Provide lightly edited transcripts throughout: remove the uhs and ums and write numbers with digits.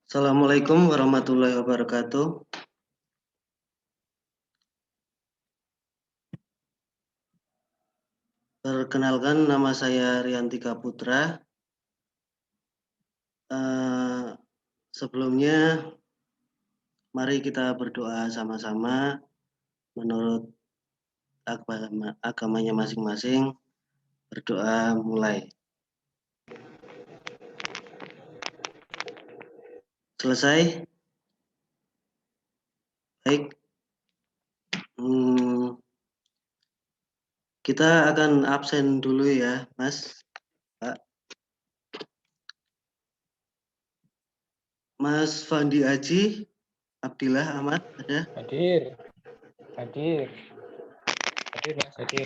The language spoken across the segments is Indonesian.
Assalamualaikum warahmatullahi wabarakatuh. Perkenalkan, nama saya Riantika Putra. Sebelumnya, mari kita berdoa sama-sama menurut agamanya masing-masing. Berdoa mulai. Selesai? Baik. Kita akan absen dulu ya, Mas, Pak. Mas Fandi Aji, Abdillah Ahmad, ada? Hadir, Mas, hadir.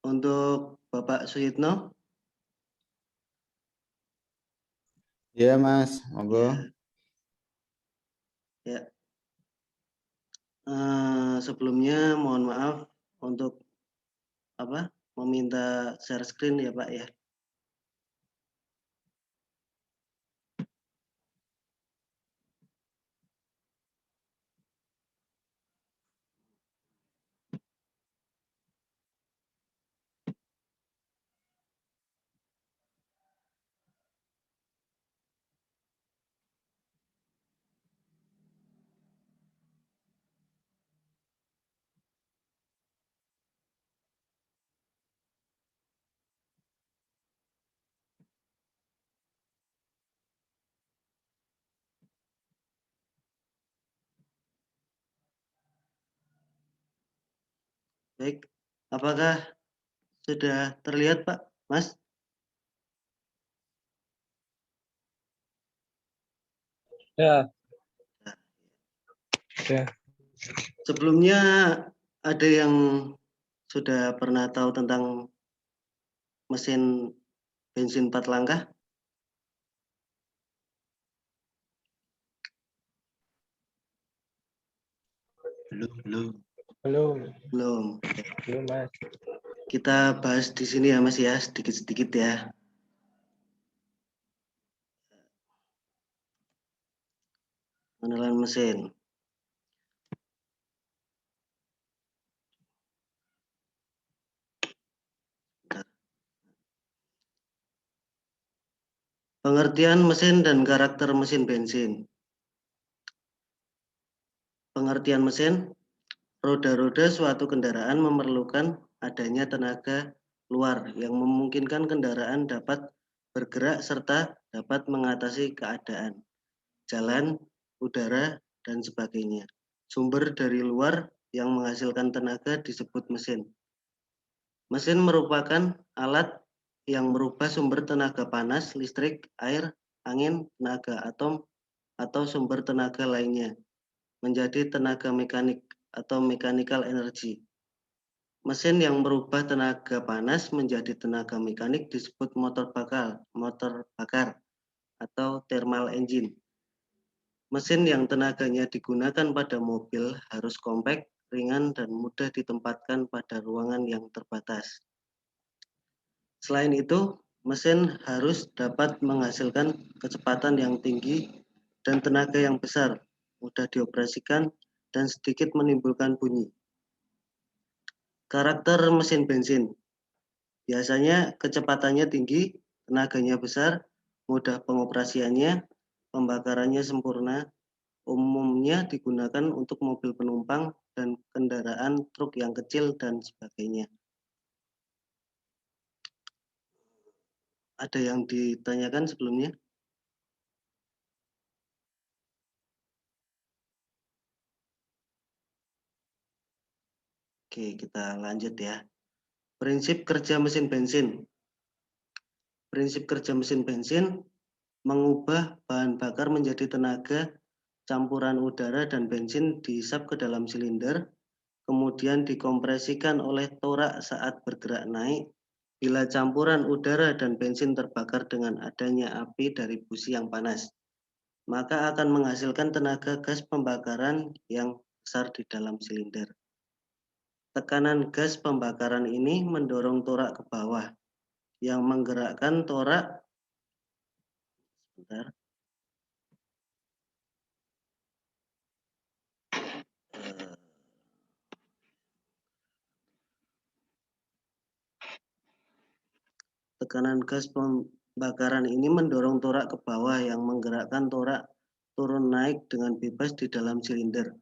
Untuk Bapak Suyitno? Iya, Mas, monggo. Ya. Sebelumnya mohon maaf untuk meminta share screen ya, Pak ya. Baik, apakah sudah terlihat, Pak, Mas? Ya. Sebelumnya ada yang sudah pernah tahu tentang mesin bensin 4 langkah? Belum. Mas. Kita bahas di sini ya, Mas ya, sedikit-sedikit ya. Pengenalan mesin. Pengertian mesin dan karakter mesin bensin. Pengertian mesin, roda-roda suatu kendaraan memerlukan adanya tenaga luar yang memungkinkan kendaraan dapat bergerak serta dapat mengatasi keadaan jalan, udara, dan sebagainya. Sumber dari luar yang menghasilkan tenaga disebut mesin. Mesin merupakan alat yang merubah sumber tenaga panas, listrik, air, angin, tenaga atom, atau sumber tenaga lainnya menjadi tenaga mekanik atau mechanical energy. Mesin yang merubah tenaga panas menjadi tenaga mekanik disebut motor bakar atau thermal engine. Mesin yang tenaganya digunakan pada mobil harus kompak, ringan, dan mudah ditempatkan pada ruangan yang terbatas. Selain itu, mesin harus dapat menghasilkan kecepatan yang tinggi dan tenaga yang besar, mudah dioperasikan, dan sedikit menimbulkan bunyi. Karakter mesin bensin. Biasanya kecepatannya tinggi, tenaganya besar, mudah pengoperasiannya, pembakarannya sempurna, umumnya digunakan untuk mobil penumpang dan kendaraan truk yang kecil dan sebagainya. Ada yang ditanyakan sebelumnya? Oke, kita lanjut ya. Prinsip kerja mesin bensin. Prinsip kerja mesin bensin mengubah bahan bakar menjadi tenaga campuran udara dan bensin dihisap ke dalam silinder, kemudian dikompresikan oleh torak saat bergerak naik. Bila campuran udara dan bensin terbakar dengan adanya api dari busi yang panas, maka akan menghasilkan tenaga gas pembakaran yang besar di dalam silinder. Tekanan gas pembakaran ini mendorong torak ke bawah, yang menggerakkan torak Tekanan gas pembakaran ini mendorong torak ke bawah yang menggerakkan torak turun naik dengan bebas di dalam silinder.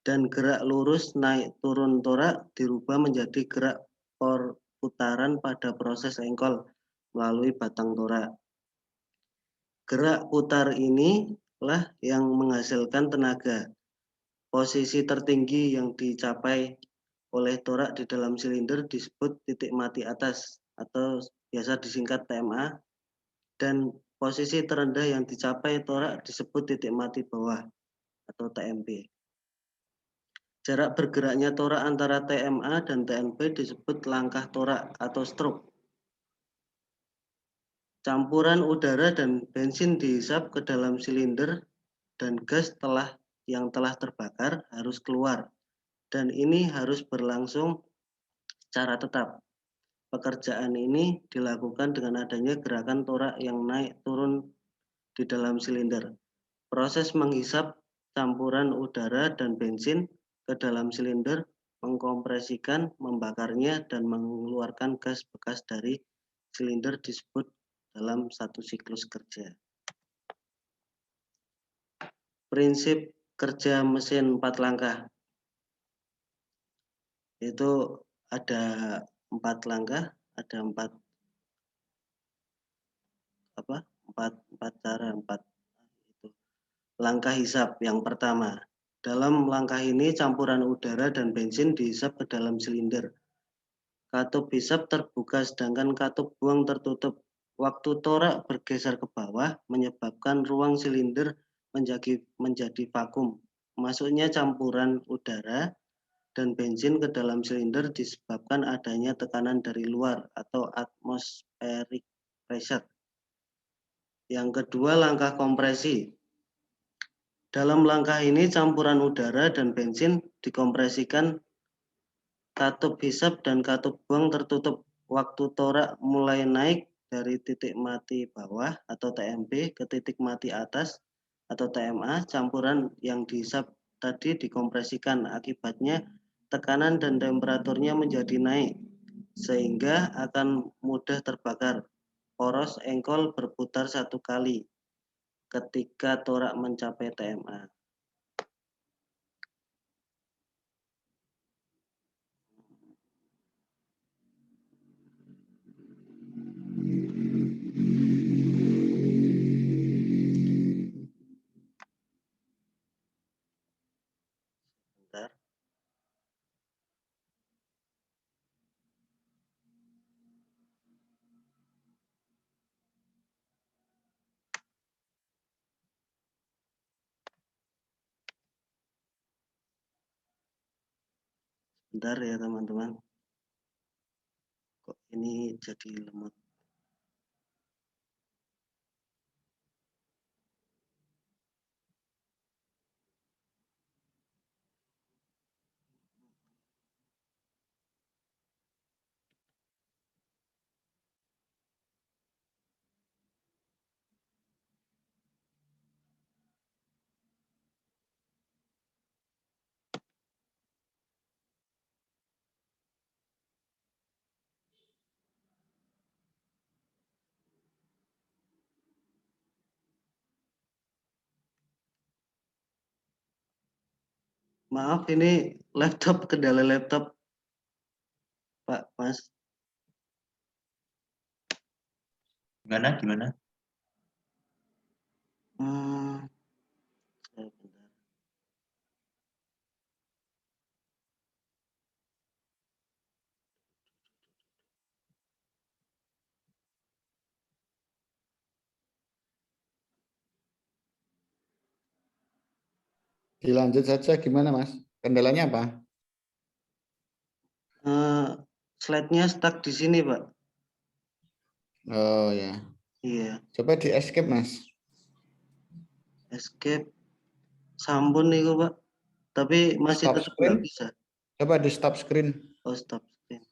Dan gerak lurus naik turun torak dirubah menjadi gerak perputaran pada proses engkol melalui batang torak. Gerak putar inilah yang menghasilkan tenaga. Posisi tertinggi yang dicapai oleh torak di dalam silinder disebut titik mati atas atau biasa disingkat TMA, dan posisi terendah yang dicapai torak disebut titik mati bawah atau TMB. Jarak bergeraknya torak antara TMA dan TMB disebut langkah torak atau stroke. Campuran udara dan bensin dihisap ke dalam silinder dan gas yang telah terbakar harus keluar, dan ini harus berlangsung secara tetap. Pekerjaan ini dilakukan dengan adanya gerakan torak yang naik turun di dalam silinder. Proses menghisap campuran udara dan bensin ke dalam silinder, mengkompresikan, membakarnya, dan mengeluarkan gas bekas dari silinder disebut dalam satu siklus kerja. Prinsip kerja mesin 4 langkah. Itu ada 4 langkah, ada 4 cara, 4 itu. Langkah hisap yang pertama. Dalam langkah ini campuran udara dan bensin dihisap ke dalam silinder. Katup hisap terbuka sedangkan katup buang tertutup. Waktu torak bergeser ke bawah menyebabkan ruang silinder menjadi vakum. Masuknya campuran udara dan bensin ke dalam silinder disebabkan adanya tekanan dari luar atau atmospheric pressure. Yang kedua, langkah kompresi. Dalam langkah ini campuran udara dan bensin dikompresikan, katup hisap dan katup buang tertutup. Waktu torak mulai naik dari titik mati bawah atau TMB ke titik mati atas atau TMA, campuran yang dihisap tadi dikompresikan. Akibatnya tekanan dan temperaturnya menjadi naik sehingga akan mudah terbakar. Poros engkol berputar 1 kali ketika torak mencapai TMA. Bentar. Bentar ya teman-teman. Kok ini jadi lemot. Maaf, ini kendala laptop, Pak Mas. Gimana? Bentar. Dilanjut saja gimana Mas? Kendalanya apa? Slide-nya stuck di sini, Pak. Oh ya. Iya, Coba di escape Mas. escape. Sampun nih, Pak. Tapi masih Stop tetap screen. nggak bisa. Coba di stop screen. Oh, stop screen.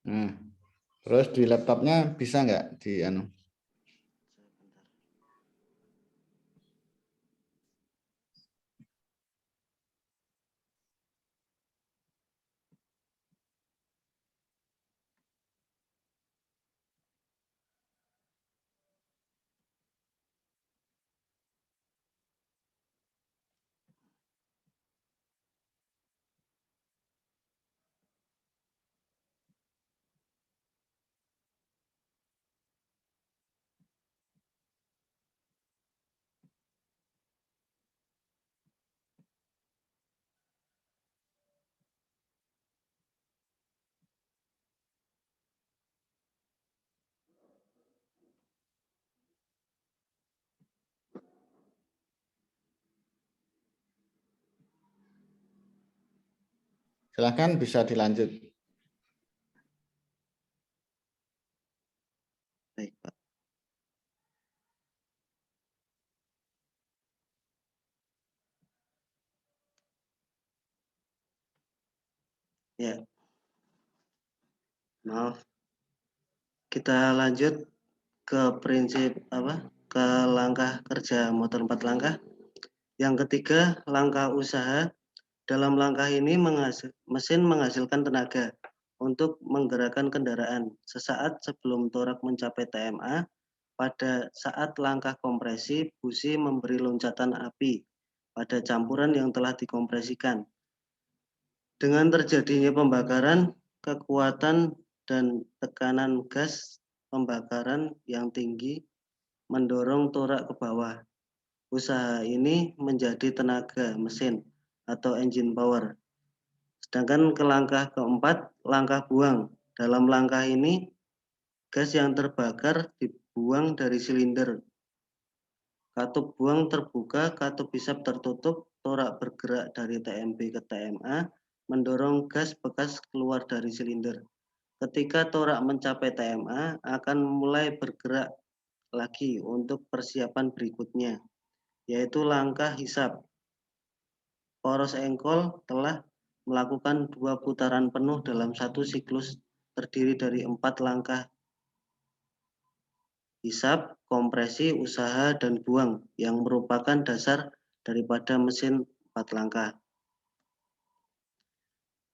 Nah, terus di laptopnya bisa nggak di anu? Silakan bisa dilanjut. Baik, Pak. Ya, maaf. Kita lanjut ke prinsip apa? Ke langkah kerja motor 4 langkah. Yang ketiga, langkah usaha. Dalam langkah ini mesin menghasilkan tenaga untuk menggerakkan kendaraan sesaat sebelum torak mencapai TMA. Pada saat langkah kompresi, busi memberi loncatan api pada campuran yang telah dikompresikan. Dengan terjadinya pembakaran, kekuatan dan tekanan gas pembakaran yang tinggi mendorong torak ke bawah. Usaha ini menjadi tenaga mesin atau engine power. Sedangkan ke langkah keempat, langkah buang. Dalam langkah ini, gas yang terbakar dibuang dari silinder. Katup buang terbuka, katup hisap tertutup, torak bergerak dari TMB ke TMA, mendorong gas bekas keluar dari silinder. Ketika torak mencapai TMA, akan mulai bergerak lagi untuk persiapan berikutnya, yaitu langkah hisap. Poros engkol telah melakukan 2 putaran penuh dalam satu siklus terdiri dari 4 langkah hisap, kompresi, usaha, dan buang yang merupakan dasar daripada mesin 4 langkah.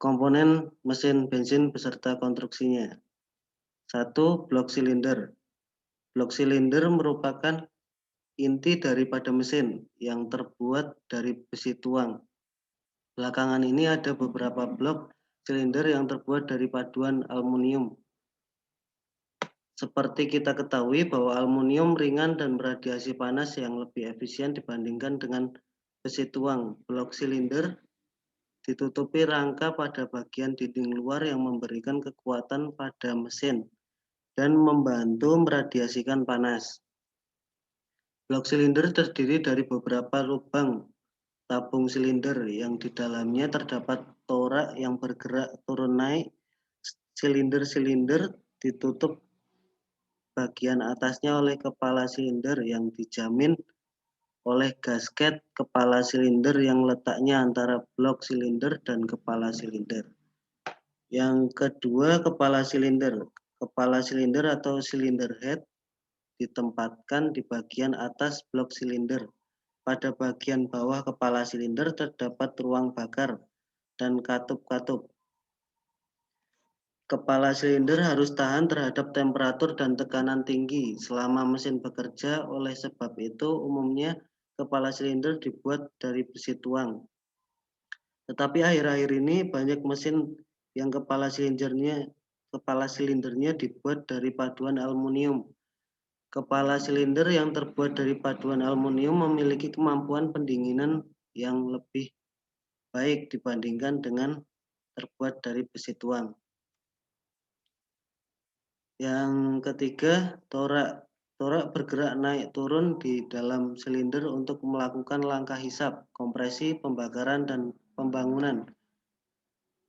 Komponen mesin bensin beserta konstruksinya. 1. Blok silinder. Blok silinder merupakan inti daripada mesin yang terbuat dari besi tuang. Belakangan ini ada beberapa blok silinder yang terbuat dari paduan aluminium. Seperti kita ketahui bahwa aluminium ringan dan beradiasi panas yang lebih efisien dibandingkan dengan besi tuang. Blok silinder ditutupi rangka pada bagian dinding luar yang memberikan kekuatan pada mesin dan membantu meradiasikan panas. Blok silinder terdiri dari beberapa lubang tabung silinder yang di dalamnya terdapat torak yang bergerak turun naik. Silinder-silinder ditutup bagian atasnya oleh kepala silinder yang dijamin oleh gasket kepala silinder yang letaknya antara blok silinder dan kepala silinder. Yang kedua, kepala silinder. Kepala silinder atau cylinder head ditempatkan di bagian atas blok silinder. Pada bagian bawah kepala silinder terdapat ruang bakar dan katup-katup. Kepala silinder harus tahan terhadap temperatur dan tekanan tinggi selama mesin bekerja. Oleh sebab itu, umumnya kepala silinder dibuat dari besi tuang. Tetapi akhir-akhir ini banyak mesin yang kepala silindernya dibuat dari paduan aluminium. Kepala silinder yang terbuat dari paduan aluminium memiliki kemampuan pendinginan yang lebih baik dibandingkan dengan terbuat dari besi tuang. Yang ketiga, torak. Torak bergerak naik turun di dalam silinder untuk melakukan langkah hisap, kompresi, pembakaran, dan pembangunan.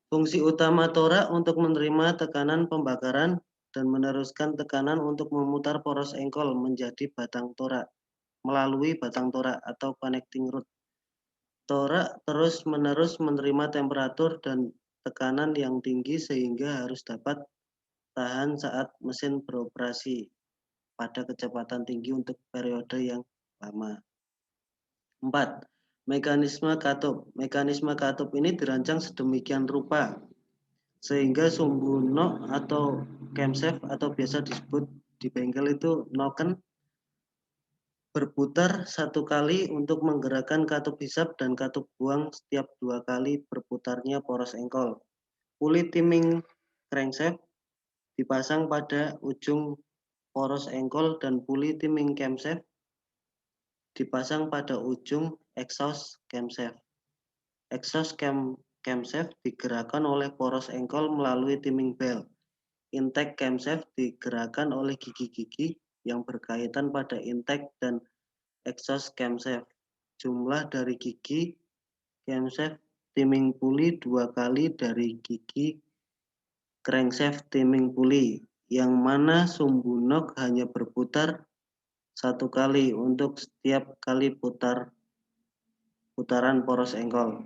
Fungsi utama torak untuk menerima tekanan pembakaran dan meneruskan tekanan untuk memutar poros engkol menjadi batang torak melalui batang torak atau connecting rod. Torak terus-menerus menerima temperatur dan tekanan yang tinggi sehingga harus dapat tahan saat mesin beroperasi pada kecepatan tinggi untuk periode yang lama. 4. Mekanisme katup. Mekanisme katup ini dirancang sedemikian rupa sehingga sumbu nok atau camshaft atau biasa disebut di bengkel itu noken berputar satu kali untuk menggerakkan katup hisap dan katup buang setiap 2 kali berputarnya poros engkol. Puli timing crankshaft dipasang pada ujung poros engkol dan puli timing camshaft dipasang pada ujung exhaust camshaft. Exhaust camshaft digerakkan oleh poros engkol melalui timing belt. Intake camshaft digerakkan oleh gigi-gigi yang berkaitan pada intake dan exhaust camshaft. Jumlah dari gigi camshaft timing puli 2 kali dari gigi crankshaft timing puli, yang mana sumbu nok hanya berputar 1 kali untuk setiap kali putaran poros engkol.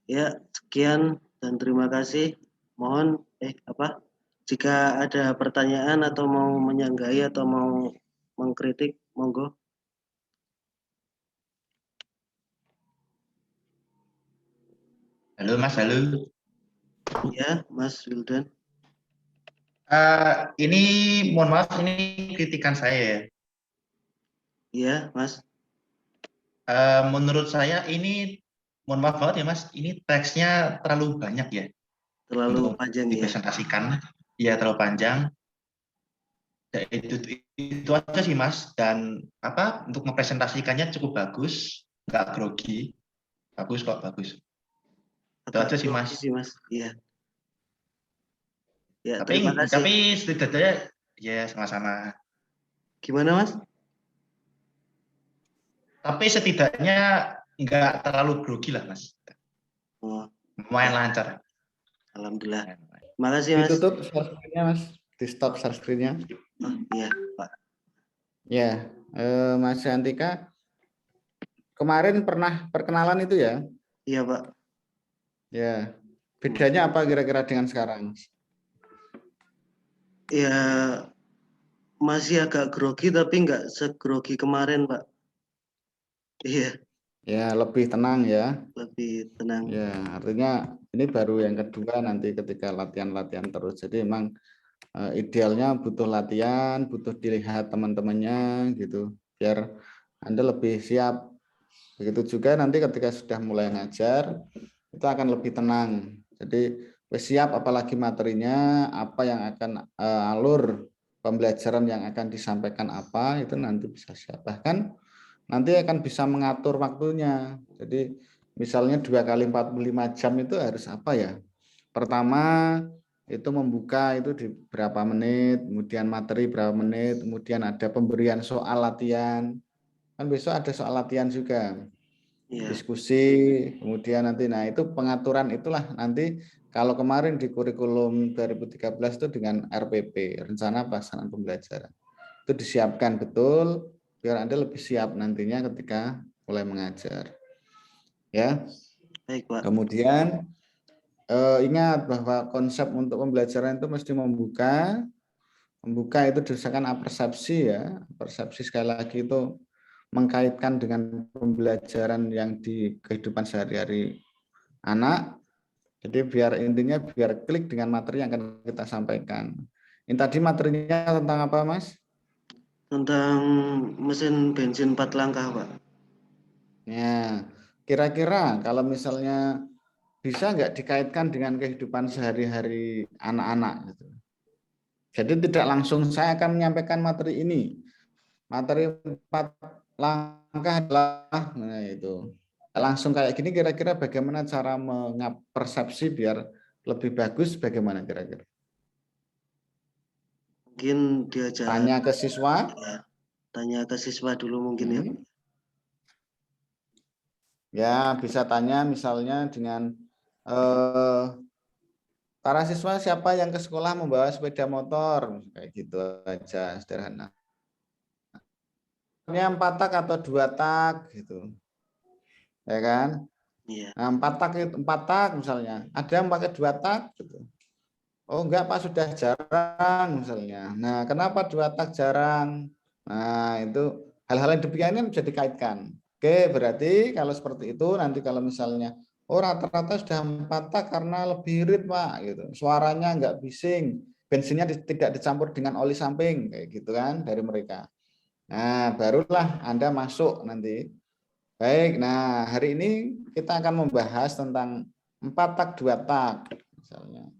Ya, sekian dan terima kasih. Mohon jika ada pertanyaan atau mau menyanggai atau mau mengkritik, monggo. Halo Mas, halo. Ya, Mas Wildan. Ini mohon maaf, ini kritikan saya ya. Iya, Mas. Menurut saya ini, mohon maaf banget ya Mas, ini teksnya terlalu banyak ya Terlalu untuk panjang ya. dipresentasikan. Ya terlalu panjang. Ya, itu aja sih Mas. Dan untuk mempresentasikannya cukup bagus, nggak grogi. Bagus kok, bagus. Itu Agak aja sih grogi Mas. sih, Mas. Iya. Ya, terima kasih. Tapi setidaknya ya sama-sama. Gimana, Mas? Tapi setidaknya nggak terlalu grogi lah Mas. Oh, Lumayan lancar. alhamdulillah. Terima kasih, Mas. Ditutup share screen-nya, Mas. Di stop share screen-nya. Oh, iya, Pak. Ya, Mas Yantika, kemarin pernah perkenalan itu ya? Iya, Pak. Ya, bedanya apa kira-kira dengan sekarang? Ya, masih agak grogi tapi nggak segrogi kemarin, Pak. Iya, Ya, lebih tenang ya. lebih tenang. Ya, artinya ini baru yang kedua nanti ketika latihan-latihan terus. Jadi memang idealnya butuh latihan, butuh dilihat teman-temannya gitu, biar Anda lebih siap. Begitu juga nanti ketika sudah mulai ngajar, itu akan lebih tenang. Jadi siap apalagi materinya, apa yang akan alur pembelajaran yang akan disampaikan apa, itu nanti bisa siap. Bahkan nanti akan bisa mengatur waktunya. Jadi misalnya 2 kali 45 jam itu harus apa ya? Pertama itu membuka itu di berapa menit, kemudian materi berapa menit, kemudian ada pemberian soal latihan. Kan besok ada soal latihan juga. Iya. Diskusi, kemudian nanti nah itu pengaturan itulah nanti kalau kemarin di kurikulum 2013 itu dengan RPP, rencana pelaksanaan pembelajaran. Itu disiapkan betul biar Anda lebih siap nantinya ketika mulai mengajar. Ya. Baik, Pak. Kemudian ingat bahwa konsep untuk pembelajaran itu mesti membuka. Membuka itu berdasarkan apersepsi ya. Persepsi sekali lagi itu mengkaitkan dengan pembelajaran yang di kehidupan sehari-hari anak. Jadi biar intinya biar klik dengan materi yang akan kita sampaikan. Ini tadi materinya tentang apa, Mas? Tentang mesin bensin 4 langkah, Pak. Ya, kira-kira kalau misalnya bisa nggak dikaitkan dengan kehidupan sehari-hari anak-anak gitu. Jadi tidak langsung saya akan menyampaikan materi ini. Materi 4 langkah adalah itu. Langsung kayak gini kira-kira bagaimana cara mengapersepsi biar lebih bagus bagaimana kira-kira? Mungkin diajak Tanya ke siswa. ya, tanya ke siswa dulu mungkin ya. Ya, bisa tanya misalnya dengan para siswa siapa yang ke sekolah membawa sepeda motor, kayak gitu aja sederhana. Ini 4 tak atau 2 tak gitu. Ya kan? Iya. Nah, 4 tak misalnya. Ada yang pakai 2 tak gitu. Oh enggak Pak, sudah jarang misalnya. Nah, kenapa 2 tak jarang? Nah, itu hal-hal yang demikian ini bisa dikaitkan. Oke, berarti kalau seperti itu nanti kalau misalnya rata-rata sudah 4 tak karena lebih irit Pak gitu. Suaranya enggak bising, bensinnya tidak dicampur dengan oli samping kayak gitu kan dari mereka. Nah, barulah Anda masuk nanti. Baik, nah hari ini kita akan membahas tentang 4 tak 2 tak misalnya.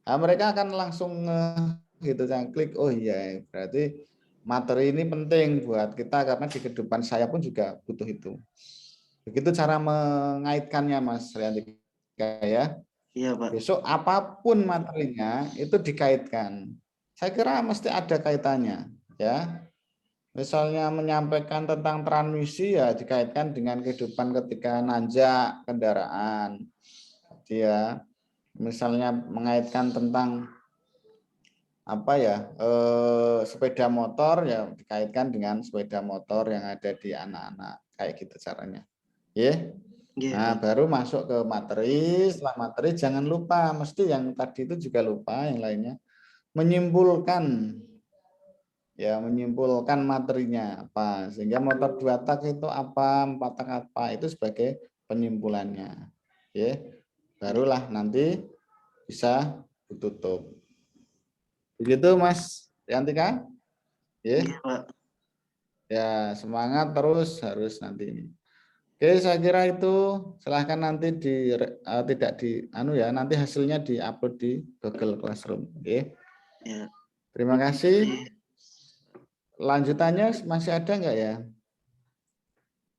Nah, mereka akan langsung gitu kan klik, oh iya berarti materi ini penting buat kita karena di kehidupan saya pun juga butuh itu. Begitu cara mengaitkannya Mas Riantika ya. Iya, Pak. Besok apapun materinya itu dikaitkan. Saya kira mesti ada kaitannya ya. Misalnya menyampaikan tentang transmisi ya dikaitkan dengan kehidupan ketika nanjak kendaraan. Jadi ya, misalnya mengaitkan tentang apa ya, sepeda motor ya dikaitkan dengan sepeda motor yang ada di anak-anak kayak gitu caranya. Ya. Nggih, Nah, Pak. baru masuk ke materi. Setelah materi jangan lupa, mesti yang tadi itu juga lupa, yang lainnya menyimpulkan. Ya, menyimpulkan materinya apa, sehingga motor 2 tak itu apa, 4 tak apa, itu sebagai penyimpulannya. Ya, barulah nanti bisa ditutup. Begitu Mas Yantika? Ya, Nggih, Pak. ya semangat terus harus nanti ini. Oke, saya kira itu silahkan nanti tidak di ya, nanti hasilnya diupload di Google Classroom. Oke. Ya. Terima kasih. Lanjutannya masih ada enggak ya?